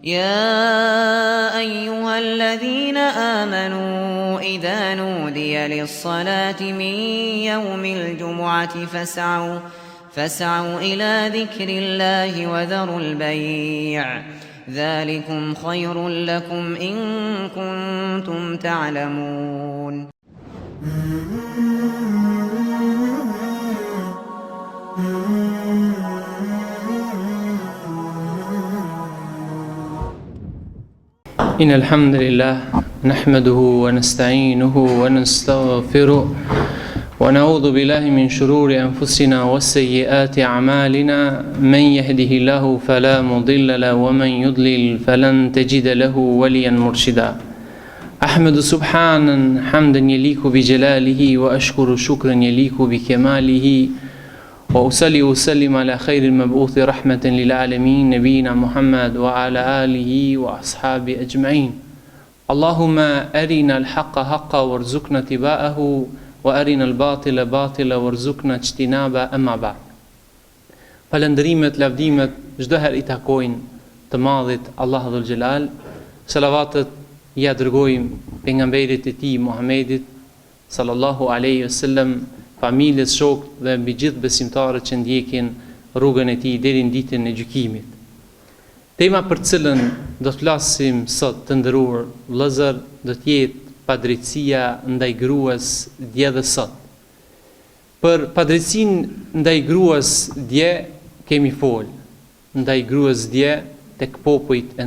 يا أيها الذين آمنوا إذا نودي للصلاة من يوم الجمعة فاسعوا إلى ذكر الله وذروا البيع ذلكم خير لكم إن كنتم تعلمون. إن الحمد لله نحمده ونستعينه ونستغفره ونعوذ بالله من شرور أنفسنا وسيئات أعمالنا من يهده الله فلا مضل له ومن يضلل فلن تجد له وليا مرشدا. أحمد سبحانا حمدا يليق بجلاله وأشكر شكرا يليق بكماله وأصلي وسلم على خير المبعوث رحمة للعالمين نبينا محمد وعلى آله وأصحابه أجمعين. اللهم أرنا الحق حقا وارزقنا اتباعه وأرنا الباطل باطلا وارزقنا اجتنابه أما بعد. Falëndrimet, lavdimet çdo herë I takojnë të madhit Allah Dhul Xhelal. Salavatet ja dërgojmë pejgamberit e tij Muhammedit sallallahu alaihi wasallam, familjes, shokët dhe mbi gjithë besimtarët që ndjekin rrugën e tij deri në ditën e gjykimit. Tema për cilën do të flasim sot, të nderuar vëllezër, do të jetë padrejtësia ndaj gruas dje dhe sot. Për padrejtësinë ndaj gruas dje kemi fol, ndaj gruas dje tek popujt e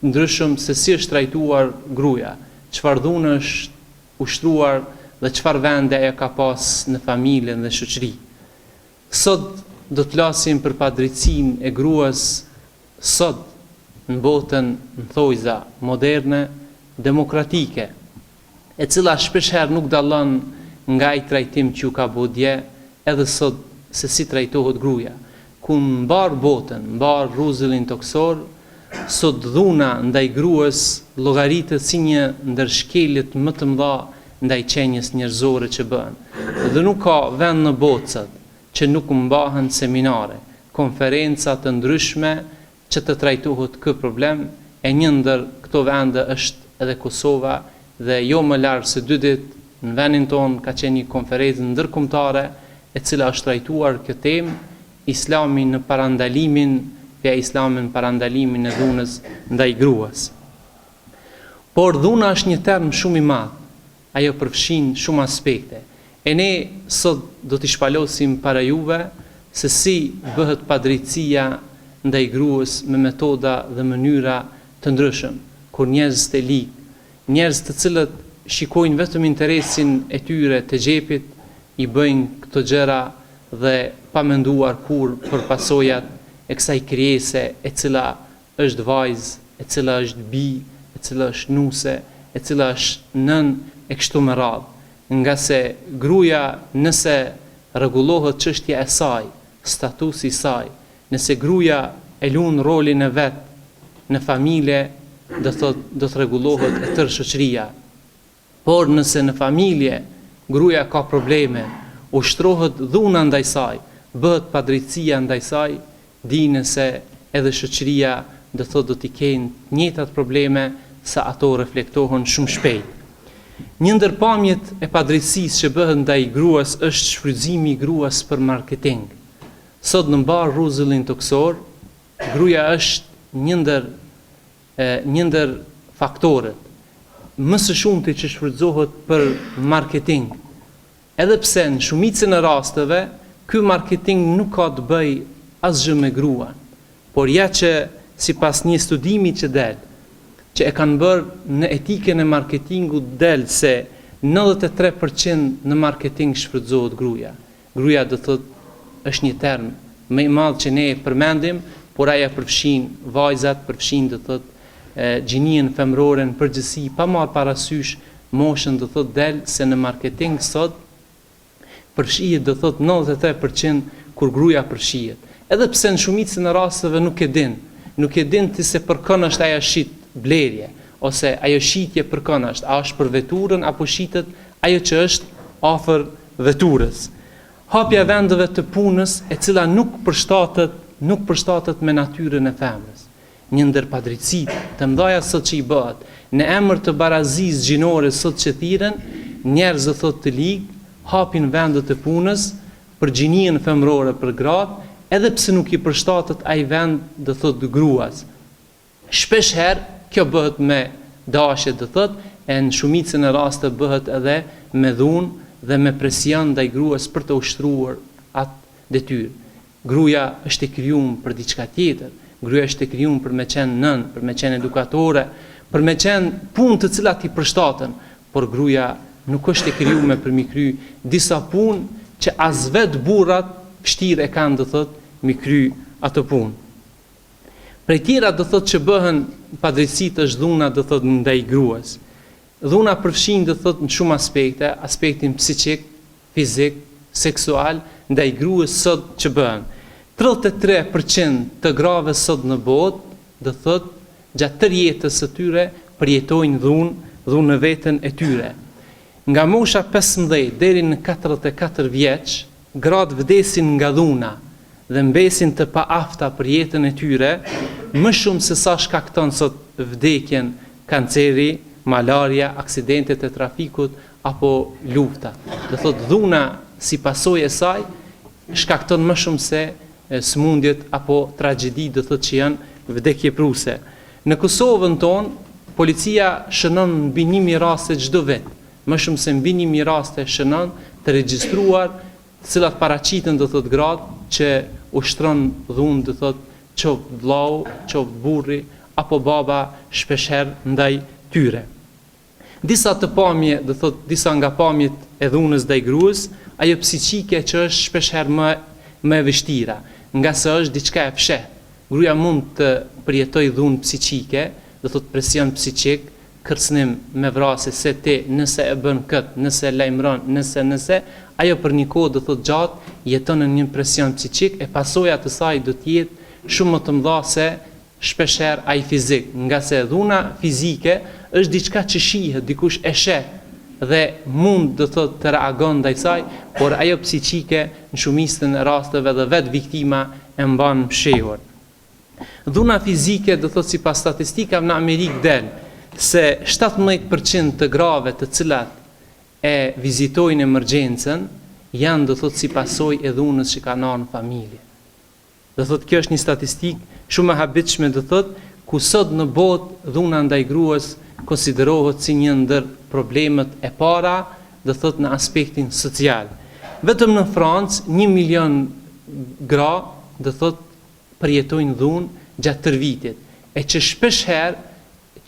ndryshëm se si është trajtuar gruaja, çfarë dhunë është ushtruar dhe çfarë vende ajo ka pas në familjen dhe shoqëri. Sot do të flasim për padrejtësinë e gruas sot në botën në thojza moderne, demokratike, e cila shpeshherë nuk dallon nga ai trajtim që u ka bodje edhe sot se si trajtohet gruaja. Ku mbar botën, mbar rruzëllin toksor, sot dhuna ndaj gruas llogaritet si një ndër shkeljet më të mëdha ndaj qenjes njerëzore që bëhen. Dhe nuk ka vend në botë që nuk mbahen seminare, konferenca të ndryshme që të trajtohet ky problem, e një ndër këto vende është edhe Kosova dhe jo më larg se 2 ditë në vendin ton ka qenë një konferencë ndërkombëtare e cila është trajtuar këtë temë, Islami në parandalimin, Islamin parandalimin e dhunës ndaj gruas. Por dhuna është një term shumë I madh. Ajo përfshin shumë aspekte. E ne sot do t'i shpalosim para juve se si bëhet padrejtësia ndaj gruas me metoda dhe mënyra të ndryshëm, kur njerëz të ligë, njerëz të cilët shikojnë vetëm interesin e tyre të xhepit, I bëjnë këto gjëra dhe pa menduar kur për pasojat e kësaj krijese e cila është vajzë, e cila është bi, e cila është nuse, e cila është nën e kështu me radhë. Nga se gruaja nëse rregullohet çështja e saj, statusi I saj, nëse gruaja e lun rolin e vet në familje, do të rregullohet e tërë shoqëria. Por nëse në familje gruaja ka probleme, ushtrohet dhuna ndaj saj, bëhet padrejtësia ndaj saj, dini se edhe shoqëria do t'i kenë të njëjtat probleme sa ato reflektohen shumë shpejt. Një ndër pamjet e padrejtësisë që bëhet ndaj gruas është shfrytëzimi I gruas për marketing. Sot në mbar rruzëllin toksor, gruaja është një ndër faktorët më së shumti që shfrytëzohet për marketing. Edhe pse në shumicën e rasteve ky marketing nuk ka të bëjë asgjë me gruan, por ja që sipas një studimi që del, që e kanë bërë në etikën e marketingut, del se 93% në marketing shfrytëzohet gruaja. Gruaja do thotë është një term më I madh që ne e përmendim, por ajo përfshin vajzat, përfshin do thotë gjinien femrore në përgjithësi, pa marrë parasysh moshën, do thotë del se në marketing sot përfshihet do thotë 93% kur gruaja përfshihet. Edhe pse në shumicën e rasteve nuk e din ti se për kën është ajo shit blerje, ose ajo shitje për kën është, a është për veturën apo shitet ajo që është afër veturës. Hapja e vendeve të punës e cila nuk përshtatet me natyrën e femrës. një ndër padrejtësitë të mëdha sot që i bëhet në emër të barazisë gjinore sot që thirren, njerëz do thotë të ligë hapin vendet e punës për gjinien femërore për gratë, edhe pse nuk i përshtatet ai vend do thotë gruas. Shpesh herë kjo bëhet me dashje do thotë, e në shumicën e raste bëhet edhe me dhunë dhe me presion ndaj gruas për të ushtruar atë detyrë. Gruaja është e krijuar për diçka tjetër. Gruaja është e krijuar për me qenë nën, për me qenë edukatore, për me qenë punë të cilat i përshtaten, por gruaja nuk është e krijuar për mi kry disa punë që as vet burrat vështirë e kanë do thotë mi kry ato punë. Prej tjera do thotë që bëhen padrejtësitë është dhuna do thotë ndaj gruas. Dhuna përfshin do thotë në shumë aspekte, aspektin psiqik, fizik, seksual, ndaj gruas sot që bëhen. 33% të grave sot në botë, do thotë gjatë tërë jetës së tyre përjetojnë dhunë në veten e tyre. Nga mosha 15 deri në 44 vjeç, gratë vdesin nga dhuna dhe mbesin të paafta për jetën e tyre, më shumë se sa shkakton sot vdekjen kanceri, malaria, aksidentet e trafikut apo lufta. Do thotë dhuna si pasojë e saj shkakton më shumë se smundjet apo tragjedi do thotë që janë vdekjepruse. Në Kosovën tonë, policia shënon mbi 1000 raste çdo vit, më shumë se mbi 1000 raste shënon të regjistruar, të cilat paraqiten do thotë gratë që ushtron dhunë do thotë qoftë vllau, qoftë burri apo baba shpeshherë ndaj tyre. Disa të pamje, do thotë disa nga pamjet e dhunës ndaj gruas, ajo psiqike që është shpeshherë më e vështira, nga se është diçka e fshehtë. Gruaja mund të përjetojë dhunë psiqike, do thotë presion psiqik, kërcënim me vrasje se ti nëse e bën kët, nëse e lajmëron, nëse ajo për një kohë do thotë gjatë jeton në një presion psiqik e pasoja të saj do të jetë shumë më të mëdha se shpeshherë ai fizik, nga se dhuna fizike është diçka që shihet, dikush e sheh dhe mund do thotë të reagon ndaj saj, por ajo psiqike në shumicën e rasteve dhe vetë viktima e mban mshehur. Dhuna fizike do thotë sipas statistikave në Amerikë del se 17% të grave të cilat e vizitojnë emergjencën janë do thotë si pasojë e dhunës që kanë në familje. Do thotë kjo është një statistikë shumë e habitshme do thotë ku sot në botë dhuna ndaj gruas konsiderohet si një ndër problemet e para do thotë në aspektin social. Vetëm në Francë 1 milion gra do thotë përjetojnë dhunë gjatë tërë vitit, e që shpesh herë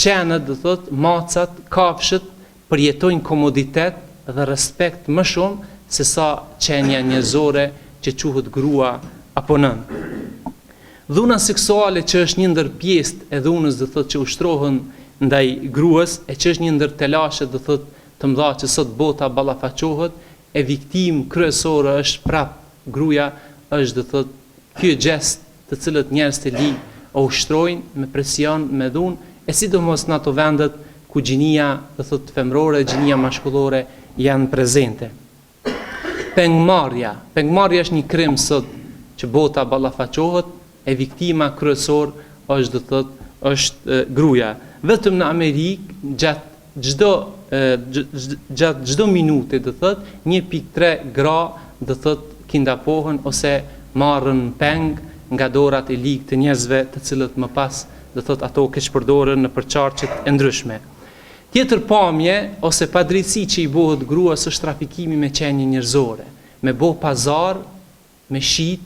qenët do thotë macat, kafshët përjetojnë komoditet dhe respekt më shumë se sa qenja njerëzore që quhet grua apo nën. Dhuna seksuale që është një ndër pjesë e dhunës do thotë që ushtrohen ndaj gruas e që është një ndër telashet do thotë të mëdha që sot bota ballafaqohet, e viktimë kryesore është prap gruaja, është do thotë ky gest të cilët njerëz të ligë o ushtrojnë me presion, me dhunë, e sidomos në ato vendet ku gjinia do thotë femërore, gjinia mashkullore janë prezente. Pengmarrja është një krim sot që bota ballafaqohet, e viktima kryesor është do thotë është gruaja. Vetëm në Amerikë gjatë çdo minute do thotë 1.3 gra do thotë kindapohen ose marrën peng nga dorat e ligë të njerëzve të cilët më pas do thotë ato keqpërdoren në përçarçet e ndryshme. Tjetër pamje ose padrejtësi që i bëhet gruas është trafikimi me qenie njerëzore, me bo pazar, me shit,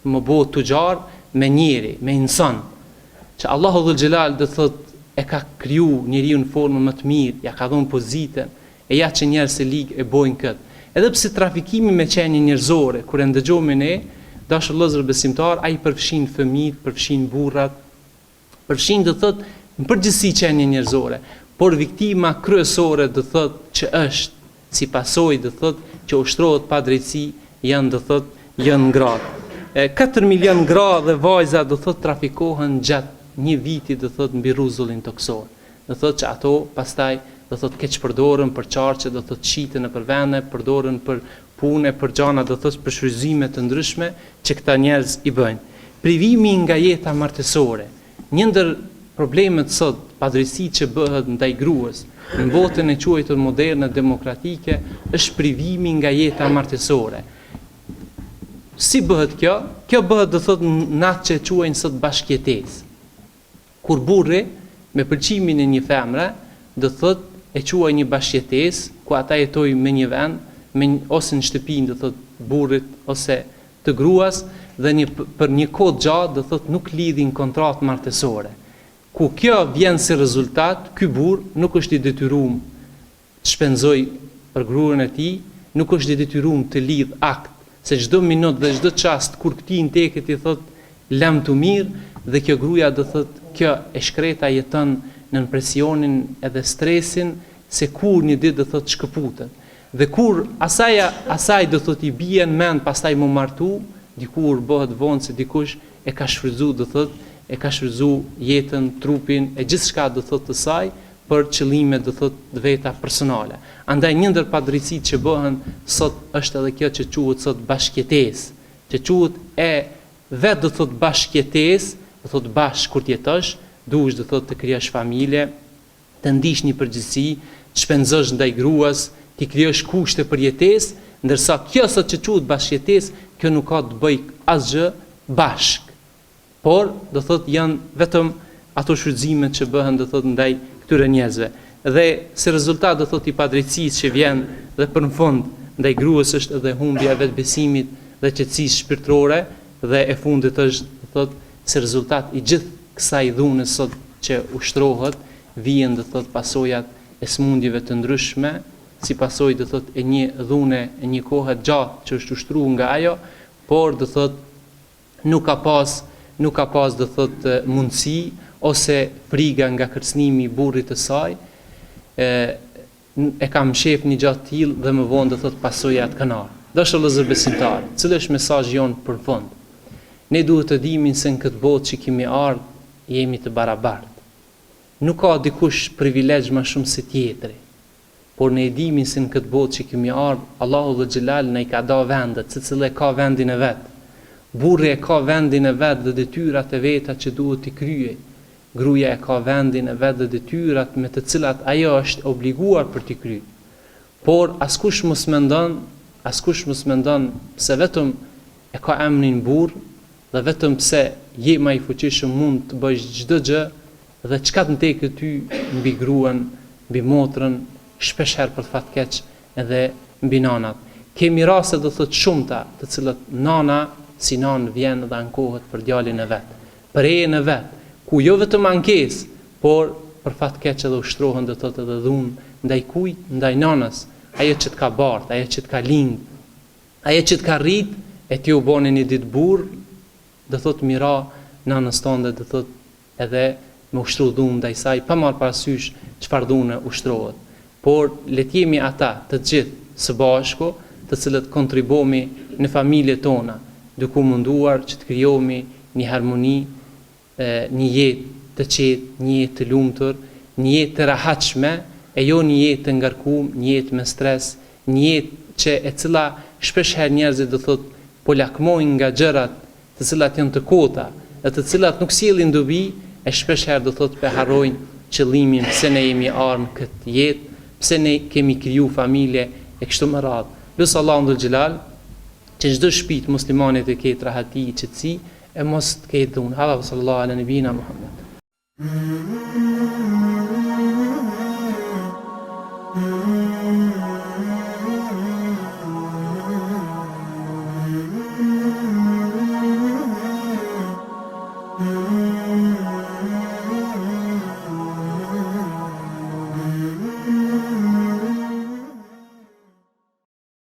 me bo tuxhar, me njeri, me insan. Që Allahu Dhul Xhelal do thotë e ka kriju njeriu në formën më të mirë, ja ka dhënë pozitën, e ja që njerëz e ligë e bojnë këtë. Edhe pse trafikimi me qenie njerëzore, kur e ndëgjojmë ne, dashur vëllezër besimtar, ai përfshin fëmijët, përfshin burrat, përfshin do thotë në përgjithësi qenie njerëzore, por viktima kryesore do thotë që është si pasojë do thotë që ushtrohet pa drejtësi janë do thotë janë gratë. 4 milion gra dhe vajza do thotë trafikohen gjatë një viti do thotë mbi rrezullin toksor. Do thotë që ato pastaj do thotë keq përdoren për çarçe, do thotë shiten nëpër vende, përdoren për punë, për gjana do thotë për shfrytëzime të ndryshme që këta njerëz i bëjnë. Privimi nga jeta martësore, Një ndër problemet sot, padrejësitë që bëhet ndaj gruas në botën e quajtur moderne demokratike, është privimi nga jeta martësore. Si bëhet kjo? Kjo bëhet do thot në atë që quajnë sot bashkëjetesë. Kur burri me pëlqimin e një femre, do thot e quaj një bashkëjetesë ku ata jetojnë me një vend, ose në shtëpinë do thot burrit ose të gruas, dhe për një kohë gjatë do thot nuk lidhin kontratë martësore. Ku kjo vjen si rezultat, ky burr nuk është i detyruar të shpenzoj për gruan e tij, nuk është i detyruar të lidh akt, se çdo minutë dhe çdo çast kur këtij teket i thot lam të mirë, dhe kjo gruaja do thot kjo e shkreta jeton në presionin edhe stresin se kur një ditë do thot shkëputet. Dhe kur asaj do thot i bie në mend pastaj më martu, dikur bëhet vonë se dikush e ka shfrytzu do thot, e ka shfrytzu jetën, trupin e gjithçka do thot të saj për qëllime do thot veta personale. Andaj një ndër padrejësitë që bëhen sot është edhe kjo që quhet sot bashkëjetesë, që quhet e vetë do thot bashkëjetesë, do thot bashkë kur të jetosh, duhesh do thot të krijosh familje, të ndish një përgjegjësi, të shpenzosh ndaj gruas, të krijosh kushte për jetesë, ndërsa kjo sot që quhet bashkëjetesë, kjo nuk ka të bëj asgjë bashk. Por do thot janë vetëm ato shfrytëzimet që bëhen do thot ndaj këtyre njerëzve. Dhe si rezultat do thot i padrejtësisë që vjen dhe për në fund ndaj gruas është edhe humbja e vetbesimit dhe qetësisë shpirtërore, dhe e fundit është do thot si rezultat i gjithë kësaj dhune sot që ushtrohet, vijnë do thot pasojat e smundjeve të ndryshme, si pasojë do thot e një dhune e një kohe gjatë që është ushtruar nga ajo, por do thot nuk ka pas do thot mundësi ose friga nga kërcënimi i burrit të saj, e kam shef një gjatë tillë dhe më vonë do thot pasojat kanë ardhur. Dashur vëllezër besimtar, cili është mesazhi jon për fund? Ne duhet të dimë se në këtë botë që kemi ardhur jemi të barabartë. Nuk ka dikush privilegj më shumë se tjetri. Por ne e dimi se në këtë botë që kemi ardhur, Allahu dhe Xhelal na i ka dhënë vendet, secili ka vendin e vet. Burri e ka vendin e vet dhe detyrat e veta që duhet t'i kryej. Gruaja e ka vendin e vet dhe detyrat me të cilat ajo është obliguar për t'i kryer. Por askush mos mendon se vetëm e ka emrin burr dhe vetëm pse je më i fuqishëm mund të bësh çdo gjë dhe çka të ndekë ty mbi gruan, mbi motrën, shpesh herë për fatkeq edhe mbi nanat. Kemi raste do thot shumëta të cilat nana si nanë vjen dhe ankohet për djalin e vet, për ejën e vet, ku jo vetëm ankesë, por për fatkeq edhe ushtrohen do thot edhe dhunë ndaj kujt, ndaj nanës, ajo që të ka bart, ajo që të ka lind, ajo që të ka rrit, e ti u boni një ditë burr, do thot mira nanës tënde do thot edhe me ushtru dhunë ndaj saj, pa marrë parasysh çfarë dhunë ushtrohet. Por le të jemi ata të gjithë së bashku, të cilët kontribuomi në familjet tona, duke munduar që të krijohemi një harmoni, një jetë të qetë, një jetë të lumtur, një jetë të rahatshme, e jo një jetë të ngarkuar, një jetë me stres, një jetë që e cila shpesh herë njerëzit do thotë po lakmojnë nga gjërat të cilat janë të kota, e të cilat nuk sjellin dobi, e shpesh herë do thotë pe harrojnë qëllimin pse ne jemi ardhur në këtë jetë, pse ne kemi kriju familje e kështu me radhë. Lutë Allahun dhul Xhelal që çdo shtëpi muslimane të ketë rahati, qetësi e mos të ketë dhunë. Sallallahu ala nabina Muhammad.